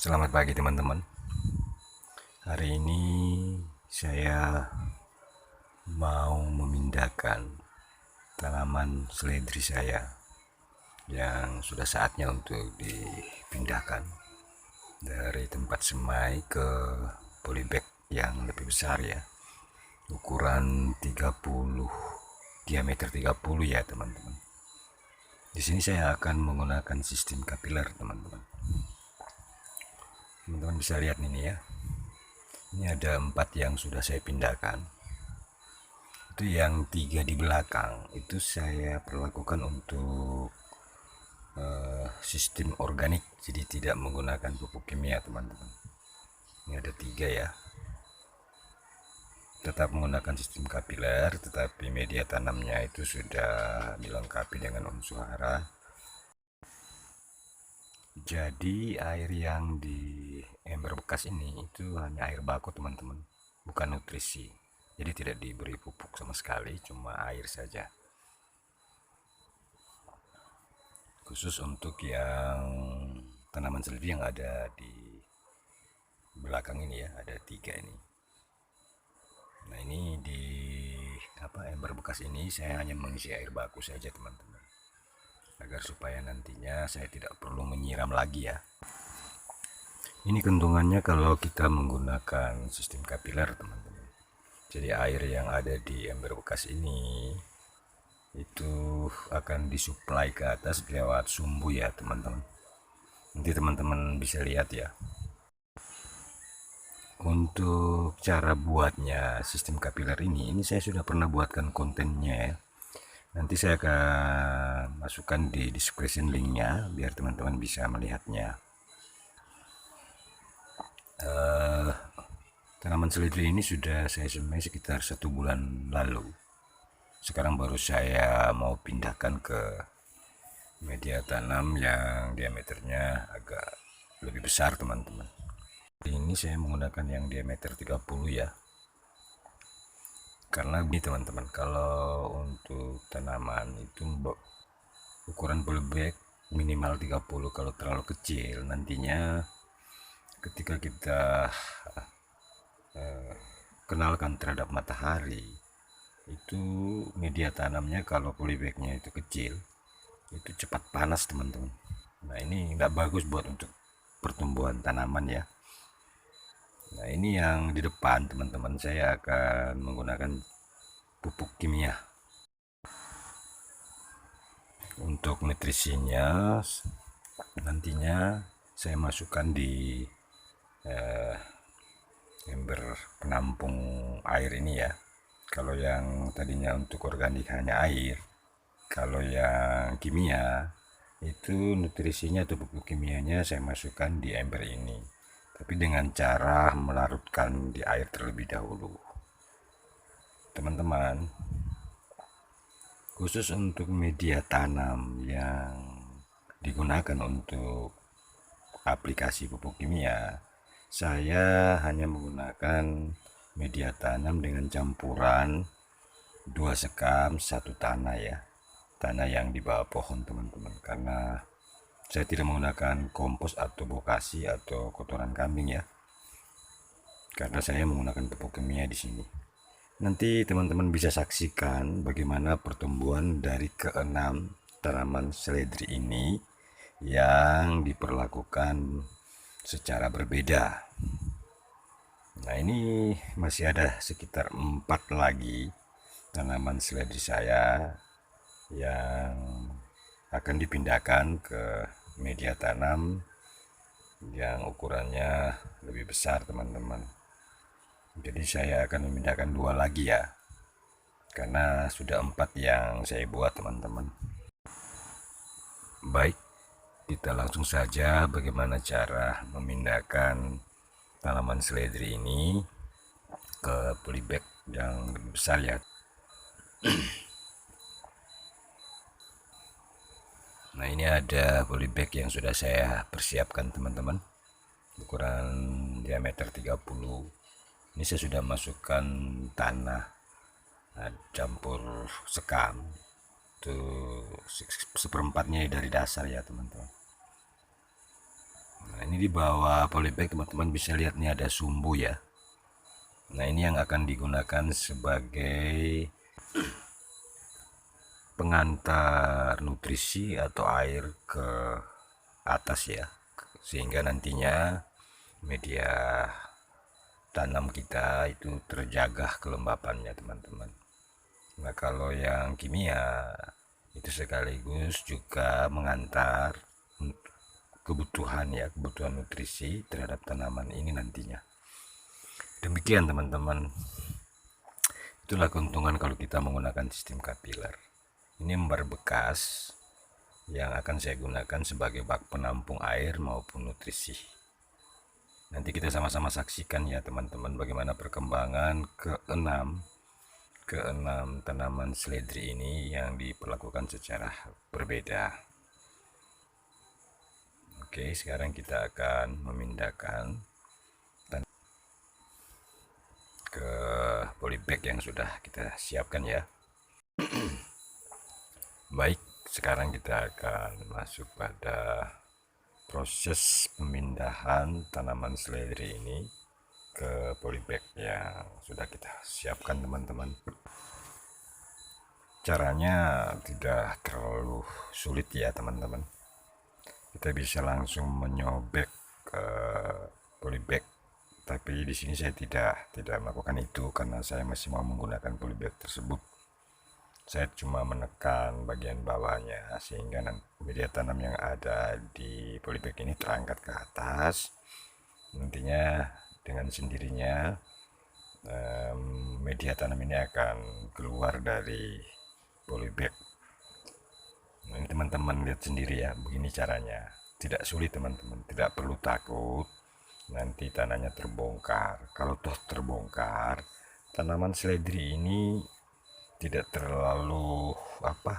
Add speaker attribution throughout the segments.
Speaker 1: Selamat pagi teman-teman. Hari ini saya mau memindahkan tanaman seledri saya yang sudah saatnya untuk dipindahkan dari tempat semai ke polybag yang lebih besar ya. Ukuran 30, diameter 30 ya teman-teman. Di sini saya akan menggunakan sistem kapiler teman-teman. Teman-teman bisa lihat ini ya. Ini ada 4 yang sudah saya pindahkan. Itu yang 3 di belakang itu saya perlakukan untuk sistem organik, jadi tidak menggunakan pupuk kimia teman-teman. Ini ada 3 ya, tetap menggunakan sistem kapiler, tetapi media tanamnya itu sudah dilengkapi dengan unsur hara. Jadi air yang di ember bekas ini itu hanya air baku teman-teman, bukan nutrisi. Jadi tidak diberi pupuk sama sekali, cuma air saja. Khusus untuk yang tanaman seledri yang ada di belakang ini ya, ada 3 ini. Nah ini di ember bekas ini saya hanya mengisi air baku saja teman-teman, agar supaya nantinya saya tidak perlu menyiram lagi ya. Ini keuntungannya kalau kita menggunakan sistem kapiler teman-teman. Jadi air yang ada di ember bekas ini itu akan disuplai ke atas lewat sumbu ya teman-teman. Nanti teman-teman bisa lihat ya. Untuk cara buatnya sistem kapiler ini saya sudah pernah buatkan kontennya ya. Nanti saya akan masukkan di description linknya biar teman-teman bisa melihatnya. Tanaman seledri ini sudah saya semai sekitar 1 bulan lalu. Sekarang baru saya mau pindahkan ke media tanam yang diameternya agak lebih besar teman-teman. Ini saya menggunakan yang diameter 30 ya, karena begini teman-teman, kalau untuk tanaman itu ukuran polybag minimal 30. Kalau terlalu kecil nantinya ketika kita kenalkan terhadap matahari, itu media tanamnya kalau polybagnya itu kecil itu cepat panas teman-teman. Nah ini tidak bagus buat untuk pertumbuhan tanaman ya. Nah ini yang di depan teman-teman, saya akan menggunakan pupuk kimia. Untuk nutrisinya nantinya saya masukkan di ember penampung air ini ya. Kalau yang tadinya untuk organik hanya air, kalau yang kimia itu nutrisinya atau pupuk kimianya saya masukkan di ember ini, tapi dengan cara melarutkan di air terlebih dahulu teman-teman. Khusus untuk media tanam yang digunakan untuk aplikasi pupuk kimia, saya hanya menggunakan media tanam dengan campuran 2 sekam 1 tanah ya, tanah yang di bawah pohon teman-teman, karena saya tidak menggunakan kompos atau bokasi atau kotoran kambing ya, karena saya menggunakan pupuk kimia di sini. Nanti teman-teman bisa saksikan bagaimana pertumbuhan dari keenam tanaman seledri ini yang diperlakukan secara berbeda. Nah ini masih ada sekitar 4 lagi tanaman seledri saya yang akan dipindahkan ke media tanam yang ukurannya lebih besar teman-teman. Jadi saya akan memindahkan 2 lagi ya, karena sudah 4 yang saya buat teman-teman. Baik, kita langsung saja bagaimana cara memindahkan tanaman seledri ini ke polybag yang lebih besar ya. Nah ini ada polybag yang sudah saya persiapkan teman-teman, ukuran diameter 30. Ini saya sudah masukkan tanah campur sekam, itu seperempatnya dari dasar ya teman-teman. Nah, ini di bawah polybag teman-teman bisa lihat nih ada sumbu ya. Nah, ini yang akan digunakan sebagai pengantar nutrisi atau air ke atas ya, sehingga nantinya media tanam kita itu terjaga kelembapannya teman-teman. Nah, kalau yang kimia itu sekaligus juga mengantar kebutuhan ya, kebutuhan nutrisi terhadap tanaman ini nantinya. Demikian teman-teman, itulah keuntungan kalau kita menggunakan sistem kapiler. Ini ember bekas yang akan saya gunakan sebagai bak penampung air maupun nutrisi. Nanti kita sama-sama saksikan ya teman-teman bagaimana perkembangan keenam tanaman seledri ini yang diperlakukan secara berbeda. Oke, sekarang kita akan memindahkan ke polybag yang sudah kita siapkan ya. Baik, sekarang kita akan masuk pada proses pemindahan tanaman seledri ini ke polybag yang sudah kita siapkan teman-teman. Caranya tidak terlalu sulit ya teman-teman. Kita bisa langsung menyobek ke polybag, tapi di sini saya tidak melakukan itu karena saya masih mau menggunakan polybag tersebut. Saya cuma menekan bagian bawahnya sehingga media tanam yang ada di polybag ini terangkat ke atas. Nantinya dengan sendirinya media tanam ini akan keluar dari polybag. Ini teman-teman lihat sendiri ya, begini caranya. Tidak sulit teman-teman, tidak perlu takut nanti tanahnya terbongkar. Kalau toh terbongkar, tanaman seledri ini tidak terlalu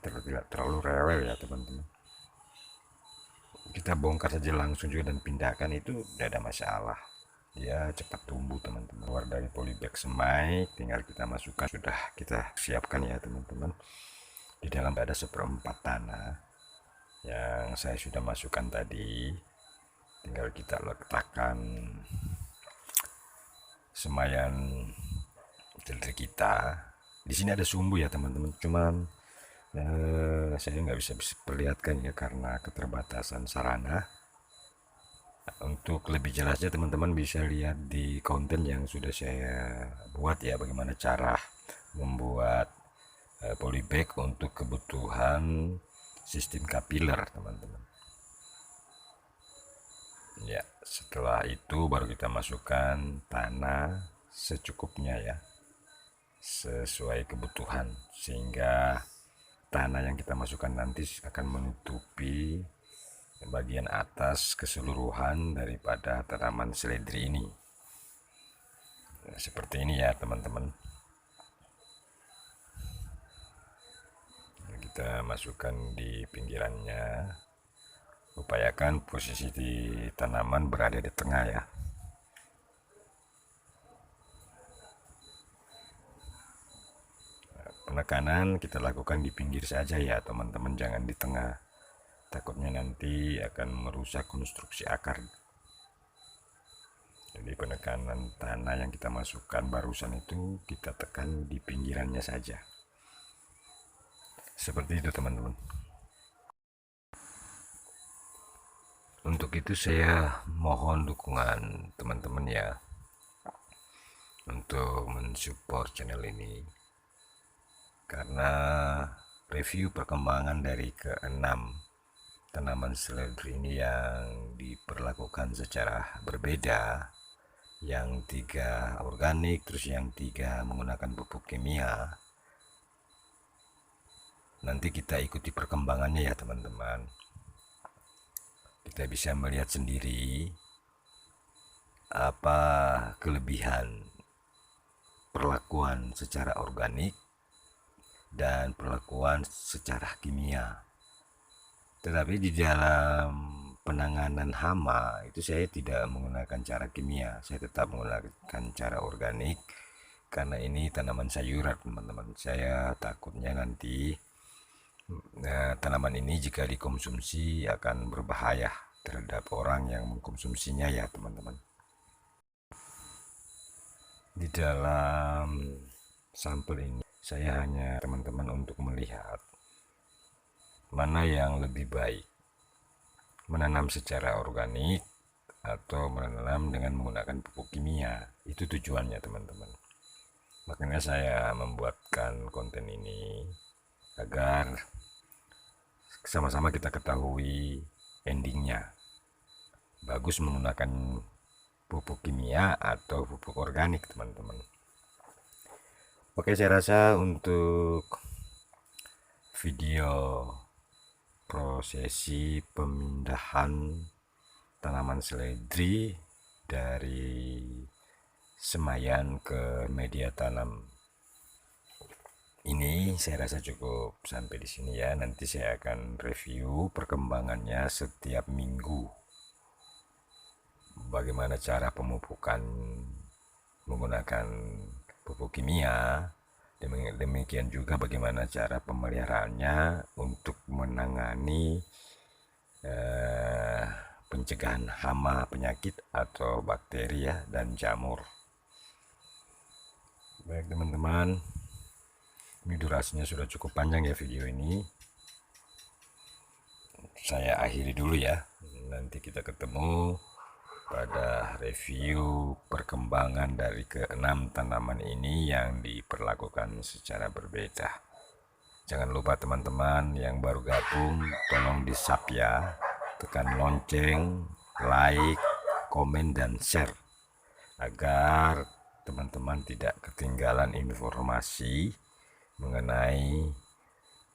Speaker 1: tidak terlalu rewel ya teman-teman. Kita bongkar saja langsung juga dan pindahkan, itu tidak ada masalah. Dia cepat tumbuh teman-teman. Keluar dari polybag semai, tinggal kita masukkan, sudah kita siapkan ya teman-teman. Di dalam ada 1/4 tanah yang saya sudah masukkan tadi. Tinggal kita letakkan semaian seledri kita. Di sini ada sumbu ya teman-teman, cuman saya nggak bisa perlihatkan ya karena keterbatasan sarana. Untuk lebih jelasnya teman-teman bisa lihat di konten yang sudah saya buat ya, bagaimana cara membuat polybag untuk kebutuhan sistem kapiler teman-teman. Ya, setelah itu baru kita masukkan tanah secukupnya ya, sesuai kebutuhan, sehingga tanah yang kita masukkan nanti akan menutupi bagian atas keseluruhan daripada tanaman seledri ini. Nah, seperti ini ya teman-teman. Kita masukkan di pinggirannya, upayakan posisi di tanaman berada di tengah ya. Penekanan kita lakukan di pinggir saja ya teman-teman, jangan di tengah, takutnya nanti akan merusak konstruksi akar. Jadi penekanan tanah yang kita masukkan barusan itu kita tekan di pinggirannya saja, seperti itu teman-teman. Untuk itu saya mohon dukungan teman-teman ya, untuk mensupport channel ini, karena review perkembangan dari keenam tanaman seledri ini yang diperlakukan secara berbeda, yang 3 organik, terus yang 3 menggunakan pupuk kimia. Nanti kita ikuti perkembangannya ya teman-teman. Kita bisa melihat sendiri apa kelebihan perlakuan secara organik dan perlakuan secara kimia. Tetapi di dalam penanganan hama itu saya tidak menggunakan cara kimia, saya tetap menggunakan cara organik karena ini tanaman sayuran teman-teman. Saya takutnya nanti tanaman ini jika dikonsumsi akan berbahaya terhadap orang yang mengkonsumsinya ya teman-teman. Di dalam sampel ini saya hanya teman-teman untuk melihat mana yang lebih baik, menanam secara organik atau menanam dengan menggunakan pupuk kimia. Itu tujuannya teman-teman. Makanya saya membuatkan konten ini agar sama-sama kita ketahui endingnya. Bagus menggunakan pupuk kimia atau pupuk organik teman-teman. Oke, saya rasa untuk video prosesi pemindahan tanaman seledri dari semayan ke media tanam ini saya rasa cukup sampai di sini ya. Nanti saya akan review perkembangannya setiap minggu. Bagaimana cara pemupukan menggunakan pupuk kimia, demikian juga bagaimana cara pemeliharaannya untuk menangani pencegahan hama, penyakit atau bakteri ya, dan jamur. Baik teman-teman, ini durasinya sudah cukup panjang ya video ini. Saya akhiri dulu ya. Nanti kita ketemu pada review perkembangan dari ke-6 tanaman ini yang diperlakukan secara berbeda. Jangan lupa teman-teman yang baru gabung, tolong di-sub ya, tekan lonceng, like, komen, dan share agar teman-teman tidak ketinggalan informasi mengenai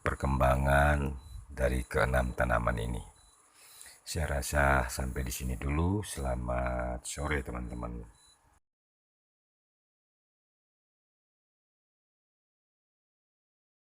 Speaker 1: perkembangan dari ke-6 tanaman ini. Saya rasa sampai di sini dulu. Selamat sore teman-teman.